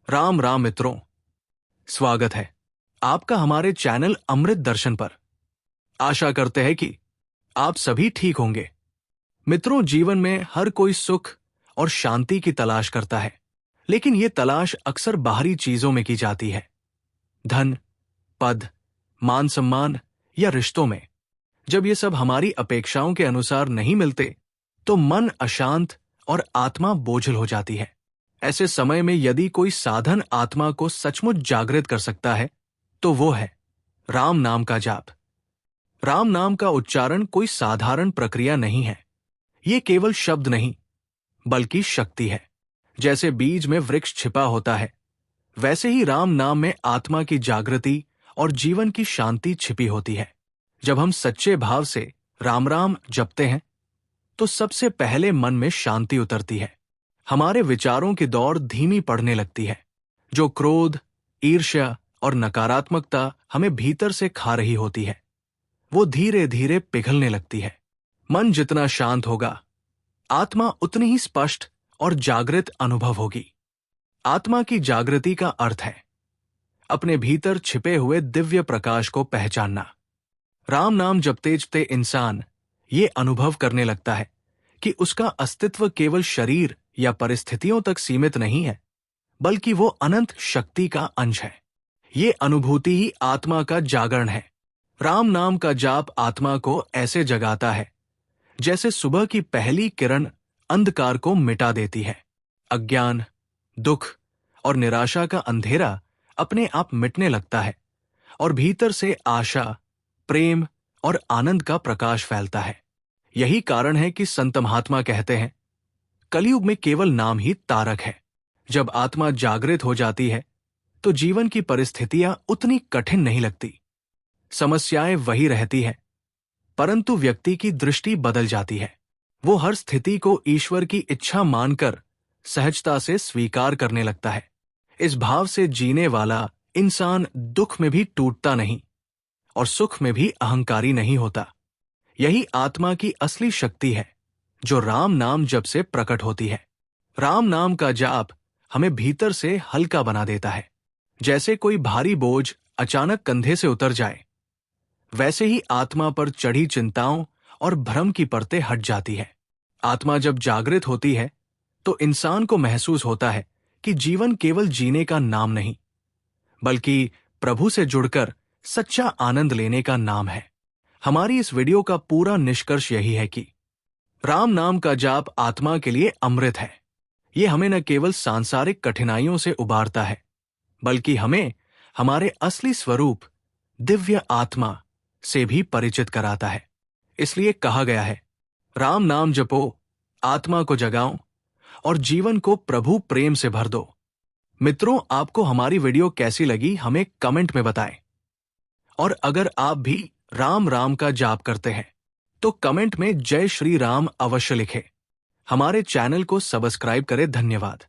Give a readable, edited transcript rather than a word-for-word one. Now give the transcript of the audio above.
राम राम मित्रों, स्वागत है आपका हमारे चैनल अमृत दर्शन पर। आशा करते हैं कि आप सभी ठीक होंगे। मित्रों, जीवन में हर कोई सुख और शांति की तलाश करता है, लेकिन ये तलाश अक्सर बाहरी चीजों में की जाती है। धन, पद, मान सम्मान या रिश्तों में। जब ये सब हमारी अपेक्षाओं के अनुसार नहीं मिलते तो मन अशांत और आत्मा बोझिल हो जाती है। ऐसे समय में यदि कोई साधन आत्मा को सचमुच जागृत कर सकता है तो वो है राम नाम का जाप। राम नाम का उच्चारण कोई साधारण प्रक्रिया नहीं है। ये केवल शब्द नहीं बल्कि शक्ति है। जैसे बीज में वृक्ष छिपा होता है, वैसे ही राम नाम में आत्मा की जागृति और जीवन की शांति छिपी होती है। जब हम सच्चे भाव से राम राम जपते हैं तो सबसे पहले मन में शांति उतरती है। हमारे विचारों की दौड़ धीमी पड़ने लगती है। जो क्रोध, ईर्ष्या और नकारात्मकता हमें भीतर से खा रही होती है, वो धीरे धीरे पिघलने लगती है। मन जितना शांत होगा, आत्मा उतनी ही स्पष्ट और जागृत अनुभव होगी। आत्मा की जागृति का अर्थ है अपने भीतर छिपे हुए दिव्य प्रकाश को पहचानना। राम नाम जपते इंसान ये अनुभव करने लगता है कि उसका अस्तित्व केवल शरीर या परिस्थितियों तक सीमित नहीं है, बल्कि वो अनंत शक्ति का अंश है। ये अनुभूति ही आत्मा का जागरण है। राम नाम का जाप आत्मा को ऐसे जगाता है जैसे सुबह की पहली किरण अंधकार को मिटा देती है। अज्ञान, दुख और निराशा का अंधेरा अपने आप मिटने लगता है और भीतर से आशा, प्रेम और आनंद का प्रकाश फैलता है। यही कारण है कि संत महात्मा कहते हैं, कलयुग में केवल नाम ही तारक है। जब आत्मा जागृत हो जाती है तो जीवन की परिस्थितियां उतनी कठिन नहीं लगती। समस्याएं वही रहती है, परंतु व्यक्ति की दृष्टि बदल जाती है। वो हर स्थिति को ईश्वर की इच्छा मानकर सहजता से स्वीकार करने लगता है। इस भाव से जीने वाला इंसान दुख में भी टूटता नहीं और सुख में भी अहंकारी नहीं होता। यही आत्मा की असली शक्ति है जो राम नाम जप से प्रकट होती है। राम नाम का जाप हमें भीतर से हल्का बना देता है। जैसे कोई भारी बोझ अचानक कंधे से उतर जाए, वैसे ही आत्मा पर चढ़ी चिंताओं और भ्रम की परतें हट जाती है। आत्मा जब जागृत होती है तो इंसान को महसूस होता है कि जीवन केवल जीने का नाम नहीं, बल्कि प्रभु से जुड़कर सच्चा आनंद लेने का नाम है। हमारी इस वीडियो का पूरा निष्कर्ष यही है कि राम नाम का जाप आत्मा के लिए अमृत है। ये हमें न केवल सांसारिक कठिनाइयों से उबारता है, बल्कि हमें हमारे असली स्वरूप दिव्य आत्मा से भी परिचित कराता है। इसलिए कहा गया है, राम नाम जपो, आत्मा को जगाओ और जीवन को प्रभु प्रेम से भर दो। मित्रों, आपको हमारी वीडियो कैसी लगी हमें कमेंट में बताएं। और अगर आप भी राम राम का जाप करते हैं तो कमेंट में जय श्री राम अवश्य लिखें। हमारे चैनल को सब्सक्राइब करें। धन्यवाद।